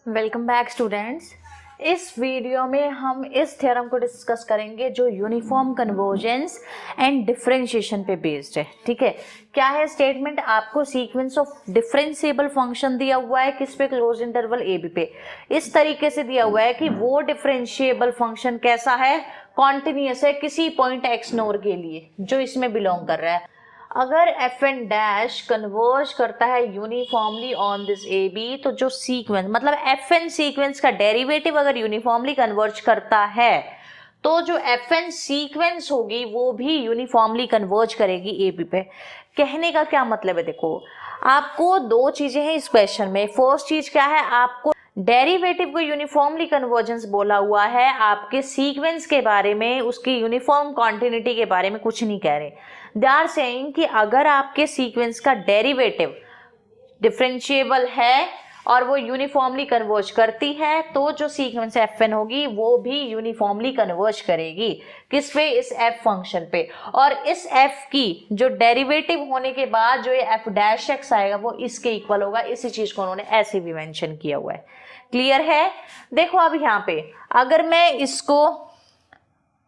Welcome back students. इस video में हम इस थ्योरम को डिस्कस करेंगे जो यूनिफॉर्म कन्वर्जेंस एंड डिफरेंशिएशन पे बेस्ड है। ठीक है, क्या है स्टेटमेंट? आपको सीक्वेंस ऑफ डिफरेंशिएबल फंक्शन दिया हुआ है, किस पे? क्लोज इंटरवल ए बी पे। इस तरीके से दिया हुआ है कि वो डिफरेंशिएबल फंक्शन कैसा है, कॉन्टिन्यूअस है किसी पॉइंट एक्स नोर के लिए जो इसमें बिलोंग कर रहा है। अगर एफ एन डैश कन्वर्ज करता है uniformly on this A B, तो जो सीक्वेंस मतलब एफ एन सीक्वेंस का डेरिवेटिव अगर यूनिफॉर्मली कन्वर्ज करता है तो जो एफ एन सीक्वेंस होगी वो भी यूनिफॉर्मली कन्वर्ज करेगी ए बी पे। कहने का क्या मतलब है? देखो, आपको दो चीजें हैं इस क्वेश्चन में। फर्स्ट चीज क्या है, आपको डेरिवेटिव को यूनिफॉर्मली कन्वर्जेंस बोला हुआ है, आपके सीक्वेंस के बारे में, उसकी यूनिफॉर्म कॉन्टिन्यूटी के बारे में कुछ नहीं कह रहे। दे आर सेइंग कि अगर आपके सीक्वेंस का डेरिवेटिव डिफरेंशिएबल है और वो यूनिफॉर्मली कन्वर्ज करती है तो जो सीक्वेंस एफ एन होगी वो भी यूनिफॉर्मली कन्वर्ज करेगी। किस पे? इस एफ फंक्शन पे। और इस एफ की जो डेरिवेटिव होने के बाद जो ये एफ डैश एक्स आएगा वो इसके इक्वल होगा। इसी चीज को उन्होंने ऐसे भी मेंशन किया हुआ है। क्लियर है? देखो अब यहाँ पे अगर मैं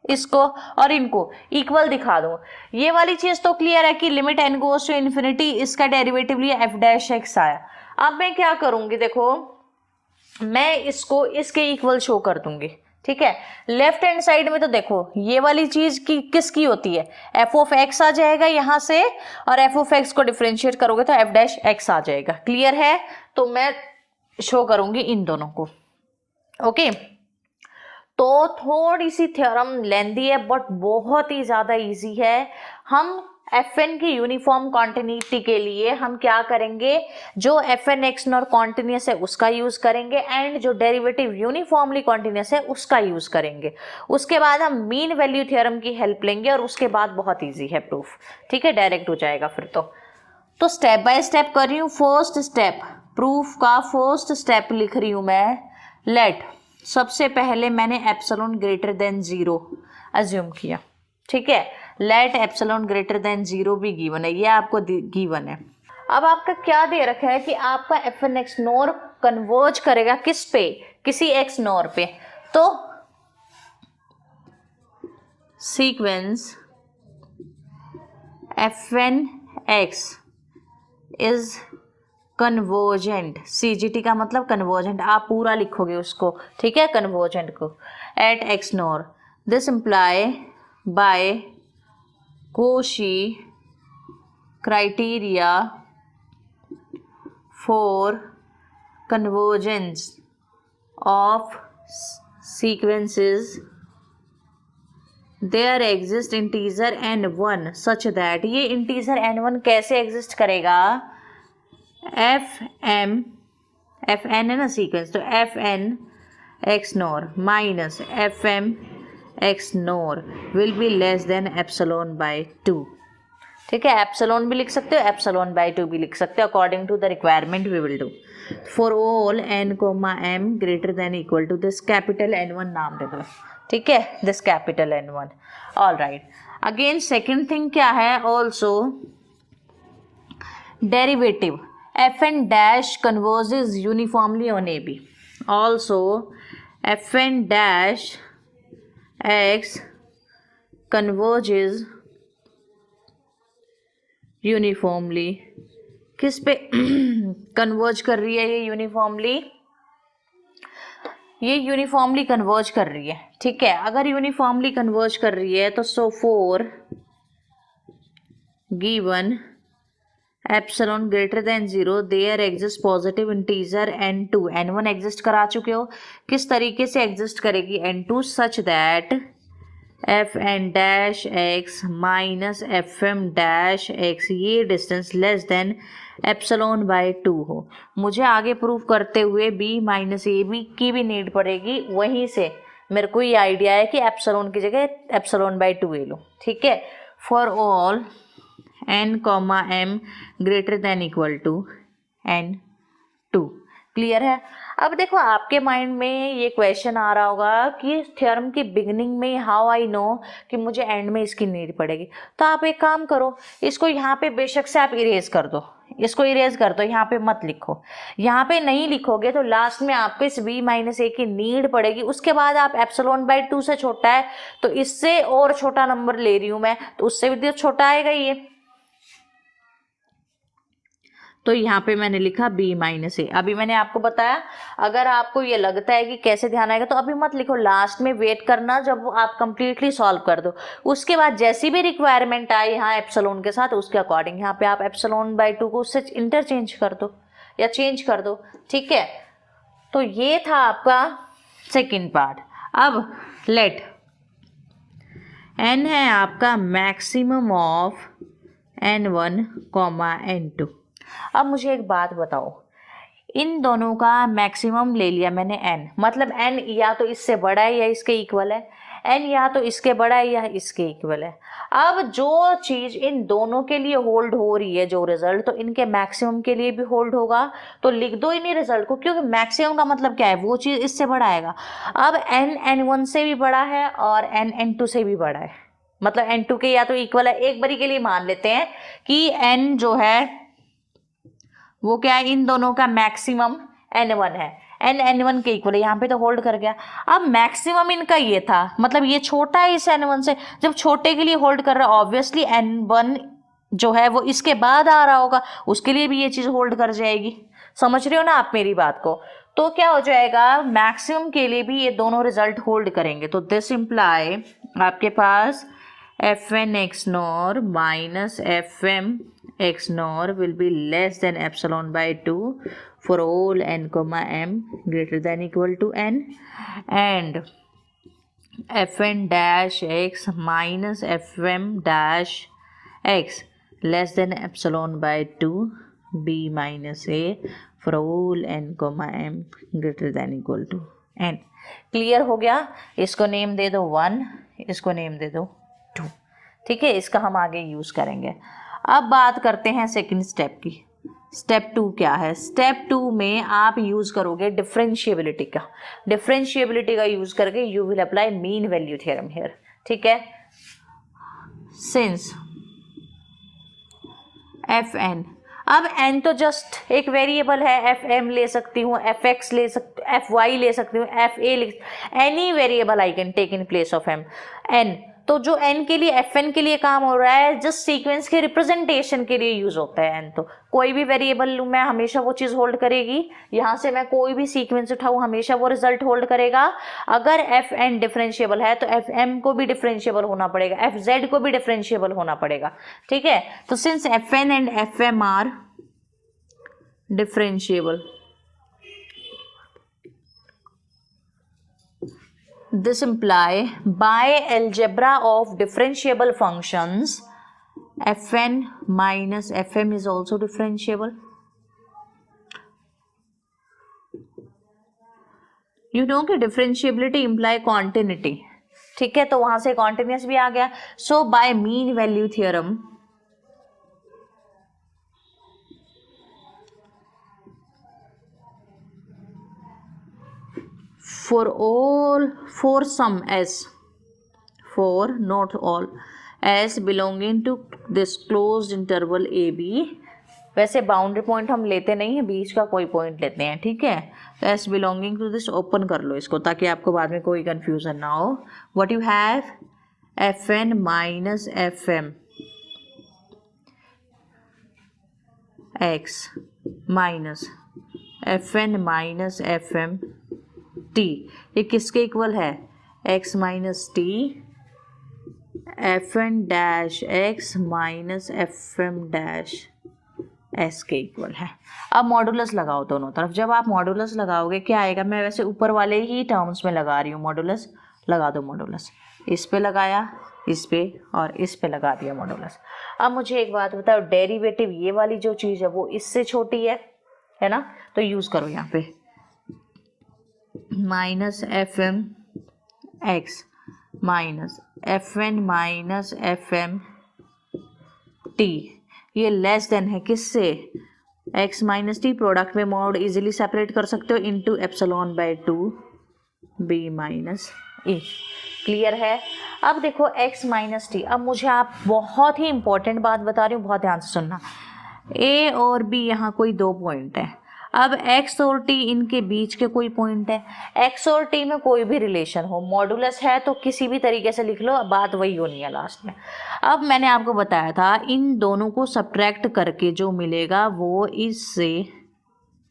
इसको और इनको इक्वल दिखा दूं, ये वाली चीज तो क्लियर है कि limit N goes to infinity, इसका डेरिवेटिव लिया एफ डैश एक्स आया। अब मैं क्या करूंगी, देखो मैं इसको इसके इक्वल शो कर दूंगी। ठीक है, लेफ्ट हैंड साइड में तो देखो ये वाली चीज की किसकी होती है, एफ ऑफ एक्स आ जाएगा यहां से, और एफ ऑफ एक्स को डिफरेंशिएट करोगे तो एफ डैश एक्स आ जाएगा। क्लियर है? तो मैं शो करूंगी इन दोनों को। ओके, तो थोड़ी सी थ्योरम लेंदी है बट बहुत ही ज्यादा इजी है। हम एफ एन की यूनिफॉर्म कॉन्टिन्यूटी के लिए हम क्या करेंगे, जो F N x naught continuous है उसका यूज करेंगे एंड जो डेरिवेटिव यूनिफॉर्मली कॉन्टिन्यूस है उसका यूज करेंगे। उसके बाद हम मीन वैल्यू थ्योरम की हेल्प लेंगे और उसके बाद बहुत इजी है प्रूफ। ठीक है, डायरेक्ट हो जाएगा फिर तो स्टेप बाय स्टेप कर रही हूँ। फर्स्ट स्टेप प्रूफ का फर्स्ट स्टेप लिख रही हूं मैं। लेट, सबसे पहले मैंने एप्सिलॉन ग्रेटर देन 0 अज्यूम किया। ठीक है, लेट एप्सिलॉन ग्रेटर देन 0 भी गिवन है, ये आपको गिवन है। अब आपका क्या दे रखा है कि आपका F N X naught converge करेगा किस पे? किसी एक्स नोर पे। तो sequence F N X is convergent, CGT का मतलब कन्वर्जेंट, आप पूरा लिखोगे उसको। ठीक है, कन्वर्जेंट को at X naught. This imply by Cauchy criteria for convergence of sequences there exist integer n1 such that, ये इंटीजर n1 कैसे एग्जिस्ट करेगा? एफ एन है ना सीक्वेंस, तो F N X naught minus F M X naught will be less than epsilon by 2। ठीक है, epsilon भी लिख सकते हो, एप्सिलॉन बाय 2 भी लिख सकते हो, according to the requirement we will do. For all N comma M greater than equal to this capital N1 नाम दे दो। ठीक है, this capital N1। All right, again second thing क्या है, also derivative F N dash converges uniformly on AB. Also, F N dash X converges uniformly किस पे converge कर रही है? ये यूनिफॉर्मली कन्वर्ज कर रही है। ठीक है, अगर यूनिफॉर्मली कन्वर्ज कर रही है तो so for given epsilon greater than 0 there exist positive integer n2, n1 exist करा चुके हो, किस तरीके से एग्जिस्ट करेगी n2 such that f N dash x minus F M dash x ये distance less than epsilon by 2 हो। मुझे आगे प्रूफ करते हुए b माइनस ए बी की भी नीड पड़ेगी, वहीं से मेरे को ये आइडिया है कि एप्सिलॉन की जगह एप्सिलॉन बाय 2 ले लो। ठीक है, for all n comma m greater than equal to n2। Clear है? अब देखो आपके माइंड में ये क्वेश्चन आ रहा होगा कि थ्योरम की बिगिनिंग में हाउ आई नो कि मुझे एंड में इसकी नीड पड़ेगी। तो आप एक काम करो, इसको यहाँ पे बेशक से आप इरेज कर दो, इसको इरेज कर दो, यहाँ पे मत लिखो। यहाँ पे नहीं लिखोगे तो लास्ट में आपको इस v माइनस ए की नीड पड़ेगी। उसके बाद आप एप्सिलॉन बाई 2 से छोटा है तो इससे और छोटा नंबर ले रही हूं मैं, तो उससे भी तो छोटा आएगा ये। तो यहाँ पे मैंने लिखा b माइनस ए। अभी मैंने आपको बताया, अगर आपको ये लगता है कि कैसे ध्यान आएगा तो अभी मत लिखो, लास्ट में वेट करना जब आप कंप्लीटली सॉल्व कर दो। उसके बाद जैसी भी रिक्वायरमेंट आए यहाँ एप्सिलॉन के साथ, उसके अकॉर्डिंग यहाँ पे आप एप्सिलॉन बाई 2 को उससे इंटरचेंज कर दो या चेंज कर दो, ठीक है। तो ये था आपका सेकेंड पार्ट। अब लेट n है आपका मैक्सिमम ऑफ n1, n2। अब मुझे एक बात बताओ, इन दोनों का मैक्सिमम ले लिया मैंने n, मतलब n या तो इससे बड़ा है या इसके इक्वल है, n या तो इसके बड़ा है या इसके इक्वल है। अब जो चीज इन दोनों के लिए होल्ड हो रही है, जो रिजल्ट, तो इनके मैक्सिमम के लिए भी होल्ड होगा। तो लिख दो इन्हीं रिजल्ट को, क्योंकि मैक्सिमम का मतलब क्या है, वो चीज इससे बड़ा आएगा। अब n n1 से भी बड़ा है और n n2 से भी बड़ा है, मतलब n2 के या तो इक्वल है। एक बारी के लिए मान लेते हैं कि n जो है वो क्या है, इन दोनों का मैक्सिमम n1 है, n n1 के इक्वल है, यहाँ पे तो होल्ड कर गया। अब मैक्सिमम इनका ये था, मतलब ये छोटा है इस n1 से, जब छोटे के लिए होल्ड कर रहा है ऑब्वियसली n1 जो है वो इसके बाद आ रहा होगा, उसके लिए भी ये चीज होल्ड कर जाएगी। समझ रहे हो ना आप मेरी बात को? तो क्या हो जाएगा, मैक्सिमम के लिए भी ये दोनों रिजल्ट होल्ड करेंगे। तो दिस इम्प्लाई आपके पास fn x nor minus fm x nor will be less than epsilon by 2 for all n comma m greater than equal to n, and fn dash x minus fm dash x less than epsilon by 2 b minus a for all n comma m greater than equal to n। Clear हो गया? इसको name दे दो 1, इसको name दे दो 2, ठीक है। इसका हम आगे यूज करेंगे। अब बात करते हैं सेकंड स्टेप की। स्टेप 2 क्या है? स्टेप 2 में आप यूज करोगे डिफरेंशिएबिलिटी का। डिफरेंशिएबिलिटी का यूज करके you will apply mean value theorem here, ठीक है। सिंस एफ एन, अब n तो जस्ट एक वेरिएबल है, एफ एम ले सकती हूँ, एफ एक्स ले सकती, एफ वाई ले सकती हूँ, एफ ए ले, any variable I can take in place of M N. तो जो n के लिए एफ एन के लिए काम हो रहा है, जस्ट सीक्वेंस के रिप्रेजेंटेशन के लिए यूज होता है n। तो कोई भी वेरिएबल लूँ मैं, हमेशा वो चीज होल्ड करेगी। यहाँ से मैं कोई भी सीक्वेंस उठाऊँ, हमेशा वो रिजल्ट होल्ड करेगा। अगर एफ एन डिफरेंशिएबल है तो एफ एम को भी डिफरेंशिएबल होना पड़ेगा, एफ जेड को भी डिफरेंशिएबल होना पड़ेगा, ठीक है। तो since F N and F M are differentiable, this imply by algebra of differentiable functions fn minus fm is also differentiable. You know कि differentiability imply continuity, ठीक है। तो वहां से continuous भी आ गया। So by mean value theorem for all, for some s, for not all s belonging to this closed interval a b, वैसे boundary point हम लेते नहीं है, बीच का कोई पॉइंट लेते हैं, ठीक है। तो s belonging to this, open कर लो इसको ताकि आपको बाद में कोई कंफ्यूजन ना हो। What you have, F N minus F M x minus F N minus F M T, ये किसके इक्वल है, x minus T F N dash x minus F M dash S के इक्वल है। अब modulus लगाओ दोनों तरफ। जब आप मॉडुलस लगाओगे क्या आएगा, मैं वैसे ऊपर वाले ही टर्म्स में लगा रही हूँ, मॉडुलस लगा दो। मॉडुलस इस पे लगाया, इस पे और इस पे लगा दिया मॉडुलस। अब मुझे एक बात बताओ, डेरिवेटिव ये वाली जो चीज़ है वो इससे छोटी है ना, तो यूज़ करो यहाँ पे minus F M x minus F N minus F M T, ये लेस देन है किससे, x माइनस टी। प्रोडक्ट में मॉड इजीली सेपरेट कर सकते हो into epsilon by 2 b minus A. Clear है? अब देखो x माइनस टी। अब मुझे आप बहुत ही इंपॉर्टेंट बात बता रही हूँ, बहुत ध्यान से सुनना। ए और बी यहाँ कोई दो पॉइंट है। अब एक्स और टी इनके बीच के कोई पॉइंट है। एक्स और टी में कोई भी रिलेशन हो, मॉडुलस है तो किसी भी तरीके से लिख लो, बात वही होनी है लास्ट में। अब मैंने आपको बताया था इन दोनों को सब्ट्रैक्ट करके जो मिलेगा वो इससे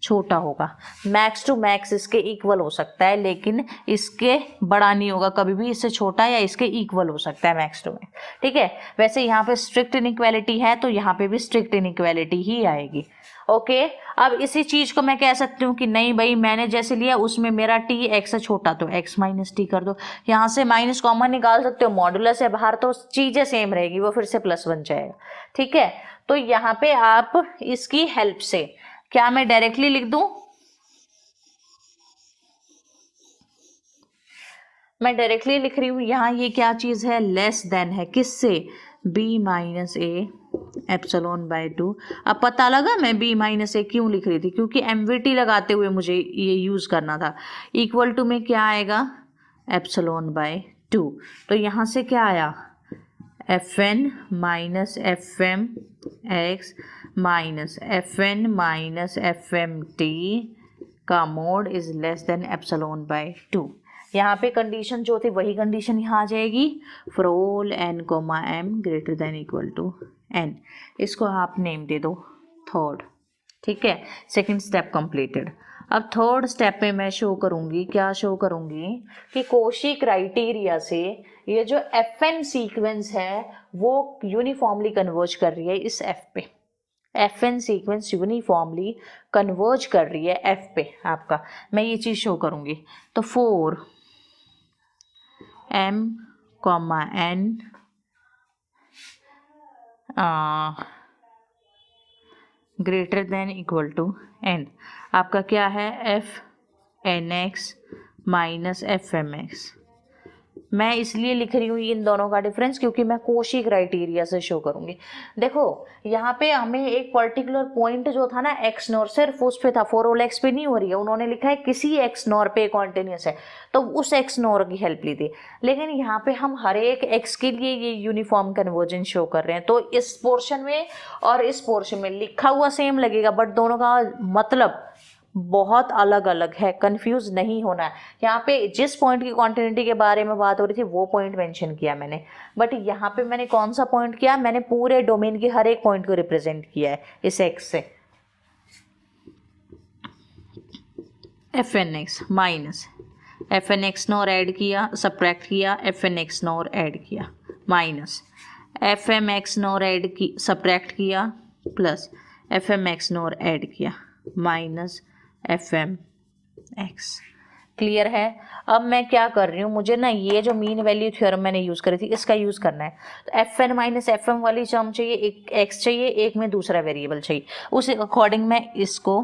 छोटा होगा। मैक्स टू मैक्स इसके इक्वल हो सकता है, लेकिन इसके बड़ा नहीं होगा कभी भी, इससे छोटा या इसके इक्वल हो सकता है मैक्स टू मैक्स। ठीक है, वैसे यहाँ पे स्ट्रिक्ट इनइक्वालिटी है तो यहाँ पे भी स्ट्रिक्ट इनइक्वालिटी ही आएगी। ओके, अब इसी चीज को मैं कह सकती हूँ कि नहीं भाई मैंने जैसे लिया उसमें मेरा टी एक्स से छोटा तो एक्स माइनस टी कर दो। यहाँ से माइनस कॉमन निकाल सकते हो, मॉडुलस है बाहर तो चीजें सेम रहेगी, वो फिर से प्लस बन जाएगा। ठीक है, तो यहाँ पे आप इसकी हेल्प से क्या मैं डायरेक्टली लिख दूं, मैं डायरेक्टली लिख रही हूं यहाँ ये क्या चीज है, लेस देन है किससे, b minus A epsilon by 2। अब पता लगा मैं b माइनस ए क्यों लिख रही थी, क्योंकि एमवीटी लगाते हुए मुझे ये यूज करना था। इक्वल टू में क्या आएगा, एप्सिलॉन बाय 2। तो यहाँ से क्या आया, f N minus F M x minus F N minus F M t का mod is less than epsilon by 2। यहाँ पे कंडीशन जो थी वही कंडीशन यहाँ आ जाएगी, for all N comma M greater than equal to n. इसको आप नेम दे दो थर्ड। ठीक है, सेकंड स्टेप कंप्लीटेड। अब थर्ड स्टेप पे मैं शो करूंगी, क्या शो करूंगी कि कोशी क्राइटेरिया से ये जो एफ एन सीक्वेंस है वो यूनिफॉर्मली कन्वर्ज कर रही है इस एफ पे। F N sequence uniformly converge कर रही है एफ पे आपका, मैं ये चीज शो करूंगी। तो 4 m comma n greater than equal to n, आपका क्या है, f N x minus F M x. मैं इसलिए लिख रही हूँ इन दोनों का डिफरेंस क्योंकि मैं कोशी क्राइटेरिया से शो करूंगी। देखो यहाँ पे हमें एक पर्टिकुलर पॉइंट जो था ना एक्स नॉर, सिर्फ उस पे था, फॉर ऑल एक्स पे नहीं हो रही है, उन्होंने लिखा है किसी एक्स नॉर पे कॉन्टिन्यूस है तो उस एक्स नॉर की हेल्प ली थी। लेकिन यहाँ पे हम हर एक एक्स के लिए ये यूनिफॉर्म कन्वर्जेंस शो कर रहे हैं, तो इस पोर्शन में और इस पोर्शन में लिखा हुआ सेम लगेगा बट दोनों का मतलब बहुत अलग अलग है, कंफ्यूज नहीं होना है। यहाँ पे जिस पॉइंट की कॉन्टिन्यूटी के बारे में बात हो रही थी वो पॉइंट मेंशन किया मैंने, बट यहाँ पे मैंने कौन सा पॉइंट किया, मैंने पूरे डोमेन के हर एक पॉइंट को रिप्रेजेंट किया है इस एक्स से। F N x minus F N x नॉर ऐड किया, सब्ट्रैक्ट किया, एफ एन एक्स नॉर ऐड किया, माइनस एफ एम एक्स नॉर ऐड की सब्ट्रैक्ट किया, प्लस एफ एम एक्स नॉर ऐड किया, minus F M x. Clear है। अब मैं क्या कर रही हूँ, मुझे ना ये जो मीन वैल्यू थ्योरम मैंने यूज करी थी इसका यूज करना है। तो F N minus F m वाली टर्म चाहिए, एक एक्स चाहिए, एक में दूसरा वेरिएबल चाहिए, उस अकॉर्डिंग मैं इसको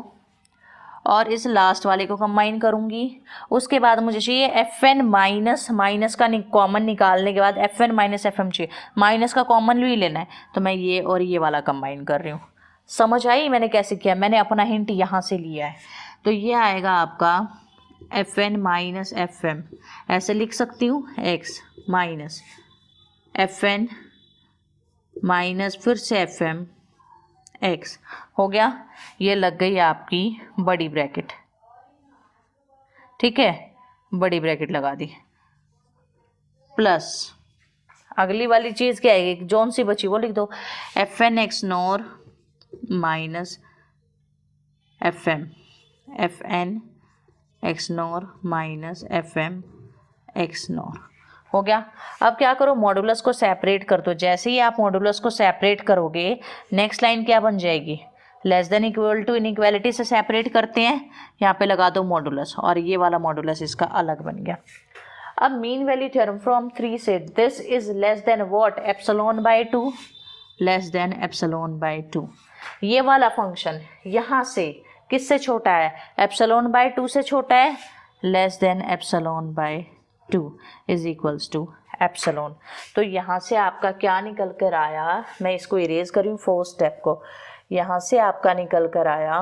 और इस लास्ट वाले को कंबाइन करूंगी। उसके बाद मुझे चाहिए एफ एन माइनस, माइनस का कॉमन निकालने के बाद f N minus F m चाहिए, माइनस का कॉमन भी लेना है, तो मैं ये और ये वाला कंबाइन कर रही हूँ। समझ आई मैंने कैसे किया, मैंने अपना हिंट यहाँ से लिया है। तो ये आएगा आपका F N minus F m, ऐसे लिख सकती हूँ x minus F N minus फिर से एफ एम एक्स, हो गया। ये लग गई आपकी बड़ी ब्रैकेट, ठीक है, बड़ी ब्रैकेट लगा दी, प्लस अगली वाली चीज़ क्या आएगी, जोन सी बची वो लिख दो, f N x norm minus F N x norm minus F M x norm, हो गया। अब क्या करो, मॉडुलस को सेपरेट कर दो। जैसे ही आप मॉडुलस को सेपरेट करोगे नेक्स्ट लाइन क्या बन जाएगी, less than equal to inequality से सेपरेट करते हैं, यहाँ पे लगा दो मॉडुलस और ये वाला मॉडुलस इसका अलग बन गया। अब मीन वैल्यू थ्योरम फ्रॉम 3 से this is less than what, epsilon by 2, less than epsilon by 2। ये वाला फंक्शन यहाँ से किससे छोटा है, एप्सिलॉन बाय 2 से छोटा है, less than epsilon by 2 is equals to epsilon. तो यहाँ से आपका क्या निकल कर आया, मैं इसको इरेज करूँ फोर्थ स्टेप को, यहाँ से आपका निकल कर आया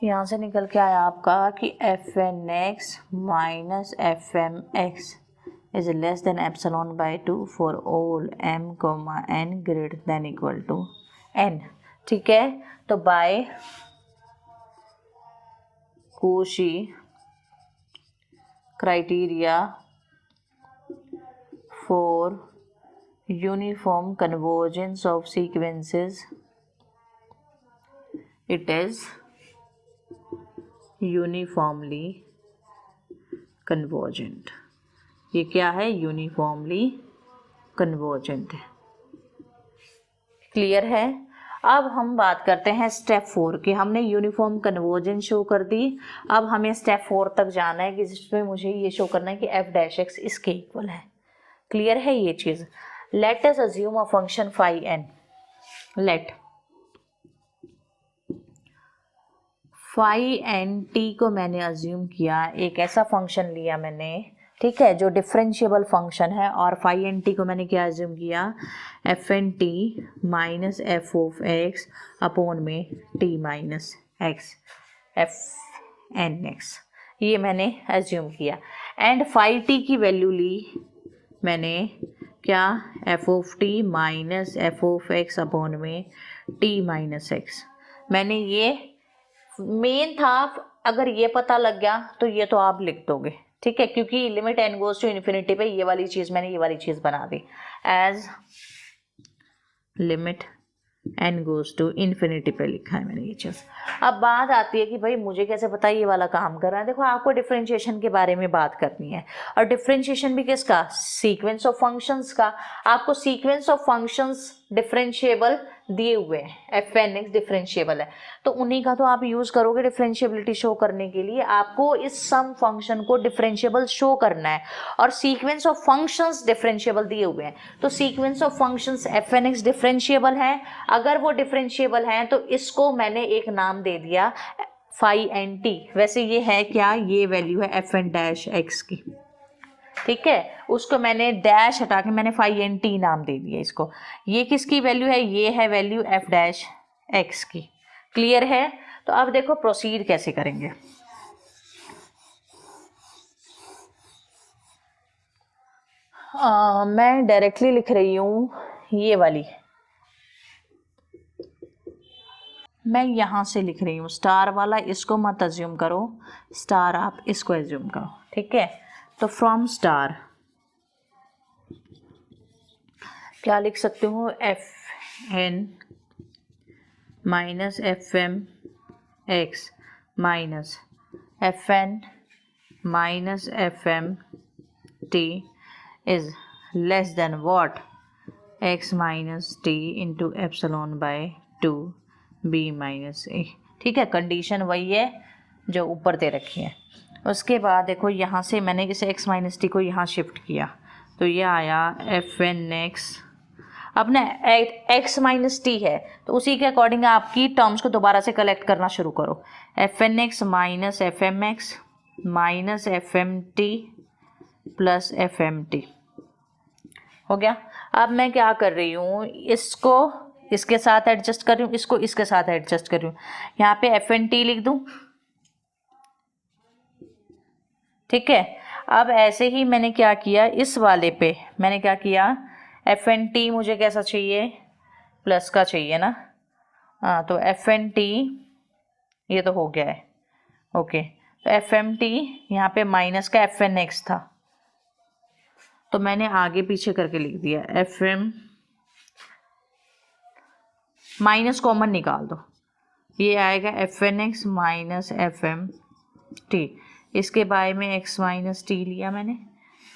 यहाँ से निकल के आया आपका कि f N x minus F M x is less than epsilon by 2 for all m, n greater than equal to n। ठीक है, तो by Cauchy criteria for uniform convergence of sequences it is uniformly convergent. ये क्या है? Uniformly convergent है। Clear है? अब हम बात करते हैं स्टेप 4 की। हमने यूनिफॉर्म कन्वर्जेंस शो कर दी। अब हमें स्टेप 4 तक जाना है कि जिसमें मुझे ये शो करना है कि एफ डैश एक्स इसके इक्वल है। क्लियर है ये चीज़? Let us assume a function phi n. Let phi n t को मैंने अज्यूम किया, एक ऐसा फंक्शन लिया मैंने, ठीक है, जो डिफरेंशिएबल फंक्शन है, और फाई एन टी को मैंने क्या अज्यूम किया? F n t minus f of x upon में t minus x, f N x, ये मैंने अज्यूम किया। एंड फाई टी की वैल्यू ली मैंने क्या? F of t minus f of x upon में टी माइनस एक्स। मैंने ये मेन था, अगर ये पता लग गया तो ये तो आप लिख दोगे, ठीक है, क्योंकि limit N goes to infinity पे ये वाली चीज़ मैंने ये वाली चीज़ बना दी एज limit N goes to infinity पे लिखा है मैंने ये चीज़। अब बात आती है कि भाई मुझे कैसे पता ये वाला काम कर रहा है। देखो, आपको डिफरेंशिएशन के बारे में बात करनी है, और डिफरेंशिएशन भी किसका? सीक्वेंस ऑफ फंक्शंस का। आपको सीक्वेंस ऑफ फंक्शंस डिफरेंशिएबल दिए हुए हैं, एफ एन एक्स डिफरेंशिएबल है, तो उन्हीं का तो आप यूज़ करोगे डिफरेंशिएबिलिटी शो करने के लिए। आपको इस सम फंक्शन को डिफरेंशिएबल शो करना है, और सीक्वेंस ऑफ फंक्शंस डिफरेंशिएबल दिए हुए हैं, तो sequence of functions f N x differentiable है। अगर वो डिफरेंशिएबल हैं तो इसको मैंने एक नाम दे दिया फाई एन टी। वैसे ये है क्या? ये वैल्यू है एफ एन डैश एक्स की, ठीक है, उसको मैंने डैश हटा के मैंने फाई एन टी नाम दे दिया इसको। ये किसकी वैल्यू है? ये है वैल्यू एफ डैश एक्स की। क्लियर है? तो अब देखो प्रोसीड कैसे करेंगे। मैं डायरेक्टली लिख रही हूँ ये वाली, मैं यहाँ से लिख रही हूँ स्टार वाला, इसको मत अज्यूम करो, स्टार आप इसको अज्यूम करो, ठीक है। तो फ्रॉम स्टार क्या लिख सकती हूँ? F N minus F M x minus F N minus F M t is less than what? X minus t into epsilon by 2 b minus a. ठीक है, कंडीशन वही है जो ऊपर दे रखी है। उसके बाद देखो यहाँ से मैंने इसे एक्स माइनस टी को यहाँ शिफ्ट किया, तो ये आया एफ एन एक्स। अब ना एक्स माइनस टी है, तो उसी के अकॉर्डिंग आपकी टर्म्स को दोबारा से कलेक्ट करना शुरू करो। F N x minus F M x minus F M t plus f M t हो गया। अब मैं क्या कर रही हूँ, इसको इसके साथ एडजस्ट कर रही हूँ, इसको इसके साथ एडजस्ट कर रही हूँ। यहाँ पे एफ एन टी लिख दूँ, ठीक है। अब ऐसे ही मैंने क्या किया, इस वाले पे मैंने क्या किया, एफ एन टी मुझे कैसा चाहिए? प्लस का चाहिए ना, हाँ, तो एफ एन टी ये तो हो गया है, ओके। तो एफ एम टी यहाँ पे माइनस का एफ एन एक्स था, तो मैंने आगे पीछे करके लिख दिया। एफ एम माइनस कॉमन निकाल दो, ये आएगा f N x minus F M t. इसके बाय में एक्स माइनस टी लिया मैंने,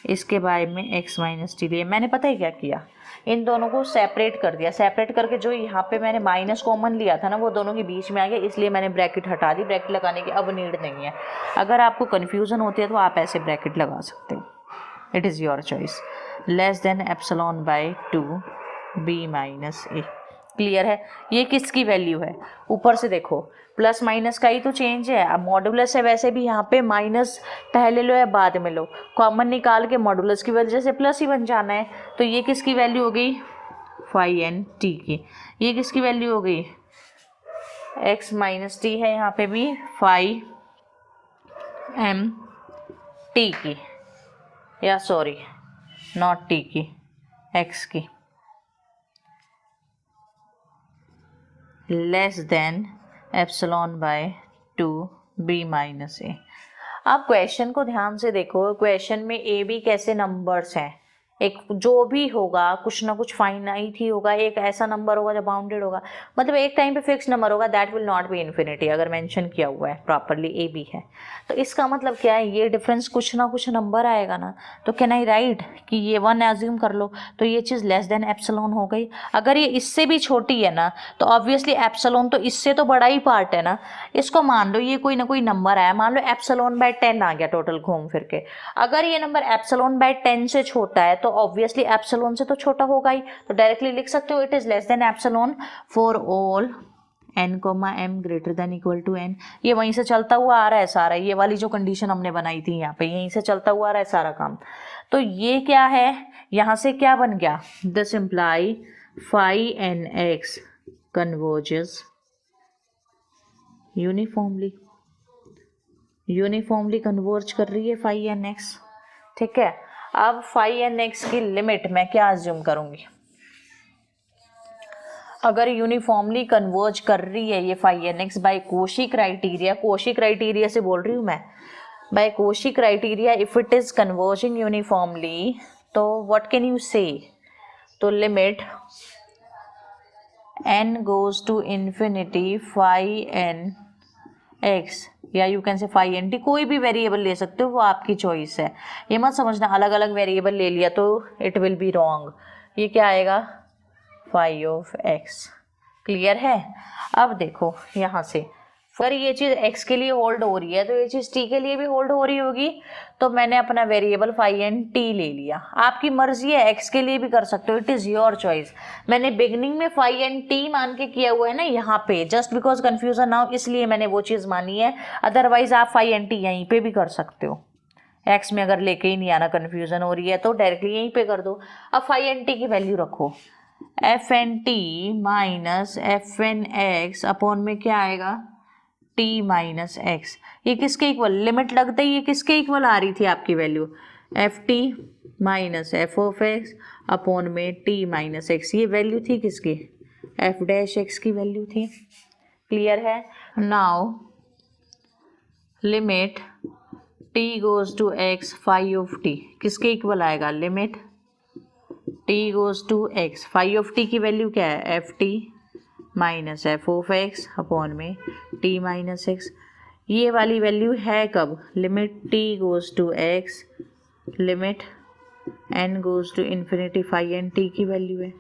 इसके बाय में एक्स माइनस टी लिया। मैंने पता है क्या किया, इन दोनों को सेपरेट कर दिया। सेपरेट करके जो यहाँ पे मैंने माइनस कॉमन लिया था ना, वो दोनों के बीच में आ गया, इसलिए मैंने ब्रैकेट हटा दी। ब्रैकेट लगाने की अब नीड नहीं है। अगर आपको कन्फ्यूज़न होती है तो आप ऐसे ब्रैकेट लगा सकते हो, it is your choice. Less than epsilon by 2 b minus A. Clear है? ये किसकी वैल्यू है? ऊपर से देखो, प्लस माइनस का ही तो चेंज है। अब मॉडुलस है, वैसे भी यहाँ पे माइनस पहले लो या बाद में लो, कॉमन निकाल के मॉडुलस की वजह से प्लस ही बन जाना है। तो ये किसकी वैल्यू हो गई? फाई एन टी की। ये किसकी वैल्यू हो गई? x माइनस टी है यहाँ पे भी फाई एम टी की, या सॉरी नॉट टी की, x की, less than epsilon by 2 b minus a. आप क्वेश्चन को ध्यान से देखो, क्वेश्चन में ए बी कैसे नंबर्स हैं, एक जो भी होगा कुछ ना कुछ फाइनाइट ही होगा, एक ऐसा नंबर होगा जो बाउंडेड होगा, मतलब एक टाइम पे फिक्स नंबर होगा, that will not be infinity, अगर मेंशन किया हुआ है प्रॉपरली ए बी है। तो इसका मतलब क्या है, ये डिफरेंस कुछ ना कुछ नंबर आएगा ना, तो कैन आई राइट कि ये 1 एज्यूम कर लो, तो ये चीज़ लेस देन एप्सिलॉन हो गई। अगर ये इससे भी छोटी है ना, तो ऑब्वियसली एप्सिलॉन तो इससे तो बड़ा ही पार्ट है ना, इसको मान लो ये कोई ना कोई नंबर आया, मान लो एप्सिलॉन बाय 10 आ गया टोटल घूम फिर के, अगर ये नंबर एप्सिलॉन बाय 10 से छोटा है तो ऑब्वियसली एप्सिलॉन से तो छोटा होगा ही, तो डायरेक्टली लिख सकते हो it is less than epsilon for all n comma m greater than equal to n। ये वहीं से चलता हुआ आ रहा है सारा, ये वाली जो कंडीशन हमने बनाई थी यहाँ पे यहीं से चलता हुआ आ रहा है सारा काम। तो ये क्या है, यहाँ से क्या बन गया, this imply phi n x converges uniformly converge कर रही है फाई एन एक्स। ठीक है, अब फाई एन एक्स की लिमिट मैं क्या अज्यूम करूंगी, अगर यूनिफॉर्मली कन्वर्ज कर रही है ये phi n x by Cauchy criteria, Cauchy criteria से बोल रही हूँ मैं, by Cauchy criteria if it is converging uniformly, तो व्हाट कैन यू से, तो limit n goes to infinity phi n x, या you can say phi n t, कोई भी वेरिएबल ले सकते हो, वो आपकी चॉइस है। ये मत समझना अलग अलग वेरिएबल ले लिया तो इट विल बी रॉन्ग, ये क्या आएगा फाई ऑफ एक्स। क्लियर है। अब देखो यहाँ से अगर ये चीज़ x के लिए होल्ड हो रही है तो ये चीज़ t के लिए भी होल्ड हो रही होगी, तो मैंने अपना वेरिएबल फाई एन टी ले लिया। आपकी मर्जी है, x के लिए भी कर सकते हो, इट इज़ योर चॉइस। मैंने बिगनिंग में फाई एन टी मान के किया हुआ है ना यहाँ पे, जस्ट बिकॉज कन्फ्यूजन ना हो इसलिए मैंने वो चीज़ मानी है, अदरवाइज आप फाई एन टी यहीं पे भी कर सकते हो। x में अगर लेके ही नहीं आना, कन्फ्यूजन हो रही है तो डायरेक्टली यहीं पे कर दो। अब फाई एन टी की वैल्यू रखो, f n t minus F N x upon में क्या आएगा t माइनस एक्स। ये किसके इक्वल, लिमिट लगते ही ये किसके इक्वल आ रही थी आपकी value, f t minus f of x upon में t माइनस एक्स, ये वैल्यू थी किसकी, एफ डैश एक्स की वैल्यू थी। क्लियर है। Now limit t goes to x phi of t किसके इक्वल आएगा, limit t goes to x phi of t की वैल्यू क्या है, f t minus f of x upon में t minus x. ये वाली वैल्यू है कब, limit t goes to x limit N goes to infinity phi n t की value है।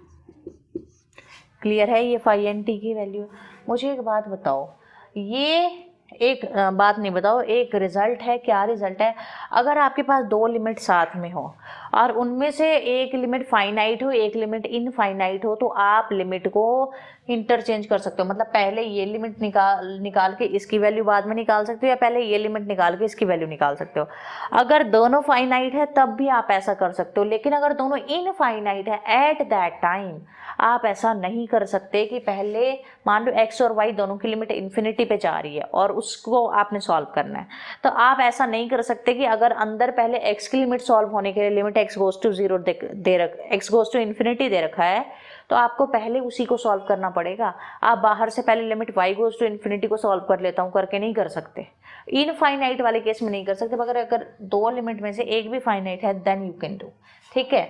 क्लियर है, ये फाई एन टी की वैल्यू। मुझे एक बात बताओ, ये एक बात नहीं बताओ, एक रिजल्ट है, क्या रिजल्ट है, अगर आपके पास दो लिमिट साथ में हो और उनमें से एक लिमिट फाइनाइट हो एक लिमिट इनफाइनाइट हो, तो आप लिमिट को इंटरचेंज कर सकते हो। मतलब पहले ये लिमिट निकाल के इसकी वैल्यू बाद में निकाल सकते हो, या पहले ये लिमिट निकाल के इसकी वैल्यू निकाल सकते हो। अगर दोनों फाइनाइट है तब भी आप ऐसा कर सकते हो, लेकिन अगर दोनों इनफाइनाइट है एट दैट टाइम आप ऐसा नहीं कर सकते कि पहले मान लो x और y दोनों की लिमिट इन्फिनिटी पे जा रही है और उसको आपने सॉल्व करना है, तो आप ऐसा नहीं कर सकते कि अगर अंदर पहले x की लिमिट सॉल्व होने के लिए limit x goes to zero x goes to infinity दे रखा है, तो आपको पहले उसी को सॉल्व करना पड़ेगा। आप बाहर से पहले limit y goes to infinity को सॉल्व कर लेता हूँ करके नहीं कर सकते, इनफाइनाइट वाले केस में नहीं कर सकते, मगर अगर दो लिमिट में से एक भी फाइनाइट है देन यू कैन डू। ठीक है,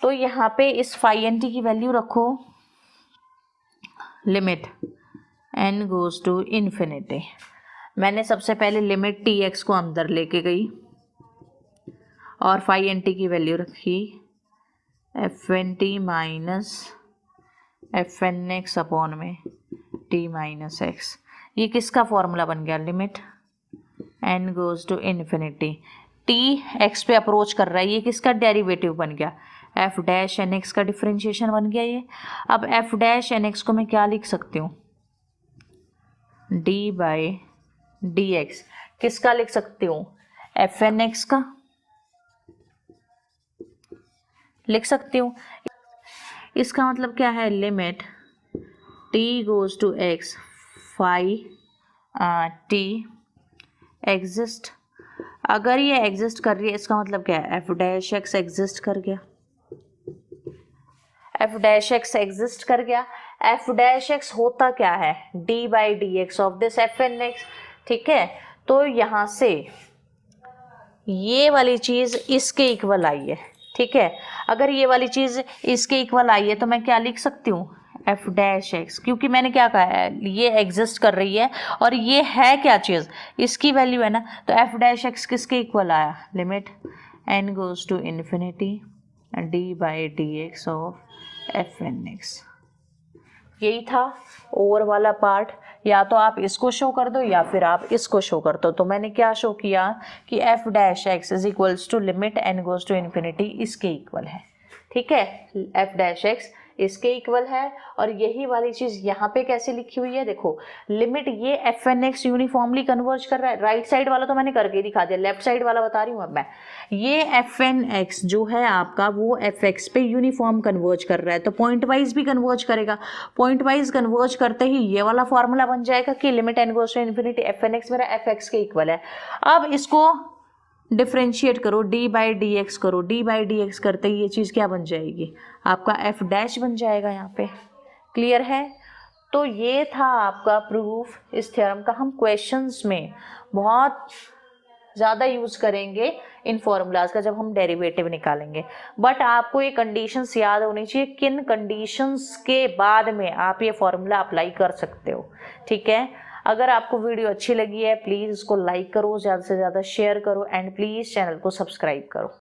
तो यहाँ पे इस फाई एन टी की वैल्यू रखो, limit n goes to infinity. मैंने सबसे पहले लिमिट टी एक्स को अंदर लेके गई और फाई एन टी की वैल्यू रखी f n t minus F N x upon में टी माइनस एक्स। ये किसका फॉर्मूला बन गया, limit n goes to infinity, t x पे अप्रोच कर रहा है, ये किसका डेरिवेटिव बन गया, एफ डैश एन एक्स का डिफरेंशिएशन बन गया ये। अब एफ डैश एन एक्स को मैं क्या लिख सकती हूँ, डी बाई डी एक्स, किसका लिख सकती हूँ, एफ एन एक्स का लिख सकती हूँ। इसका मतलब क्या है, limit t goes to x phi t exist, अगर ये एग्जिस्ट कर रही है इसका मतलब क्या है, एफ डैश एक्स एग्जिस्ट कर गया, एफ डैश एक्स एग्जिस्ट कर गया। एफ डैश एक्स होता क्या है, d by d x of this f N x, ठीक है। तो यहाँ से ये वाली चीज़ इसके इक्वल आई है, ठीक है। अगर ये वाली चीज़ इसके इक्वल आई है तो मैं क्या लिख सकती हूँ, एफ डैश एक्स, क्योंकि मैंने क्या कहा है ये एग्जिस्ट कर रही है और ये है क्या चीज़, इसकी वैल्यू है ना। तो एफ डैश एक्स किसके इक्वल आया, limit N goes to infinity d by d x of f N x. यही था ओवर वाला पार्ट, या तो आप इसको शो कर दो या फिर आप इसको शो कर दो। तो मैंने क्या शो किया कि f dash x is equals to limit N goes to infinity इसके इक्वल है, ठीक है। एफ डैश एक्स इसके इक्वल है और यही वाली चीज़ यहाँ पे कैसे लिखी हुई है, देखो लिमिट ये f N x uniformly converge कर रहा है। राइट साइड वाला तो मैंने करके दिखा दिया, लेफ्ट साइड वाला बता रही हूँ अब मैं। ये एफ एन एक्स जो है आपका वो एफ एक्स पे यूनिफॉर्म कन्वर्ज कर रहा है, तो पॉइंट वाइज भी कन्वर्ज करेगा। पॉइंट वाइज कन्वर्ज करते ही ये वाला फॉर्मूला बन जाएगा कि limit N goes to infinity f N x मेरा एफ एक्स के इक्वल है। अब इसको डिफ्रेंशिएट करो, डी बाई डी एक्स करो, डी बाई डी एक्स करते ही ये चीज़ क्या बन जाएगी, आपका एफ डैश बन जाएगा यहाँ पे। क्लियर है। तो ये था आपका प्रूफ इस थ्योरम का। हम क्वेश्चंस में बहुत ज़्यादा यूज़ करेंगे इन फॉर्मूलाज का जब हम डेरिवेटिव निकालेंगे, बट आपको ये कंडीशंस याद होनी चाहिए किन कंडीशंस के बाद में आप ये फॉर्मूला अप्लाई कर सकते हो, ठीक है। अगर आपको वीडियो अच्छी लगी है प्लीज़ इसको लाइक करो, ज़्यादा से ज़्यादा शेयर करो एंड प्लीज़ चैनल को सब्सक्राइब करो।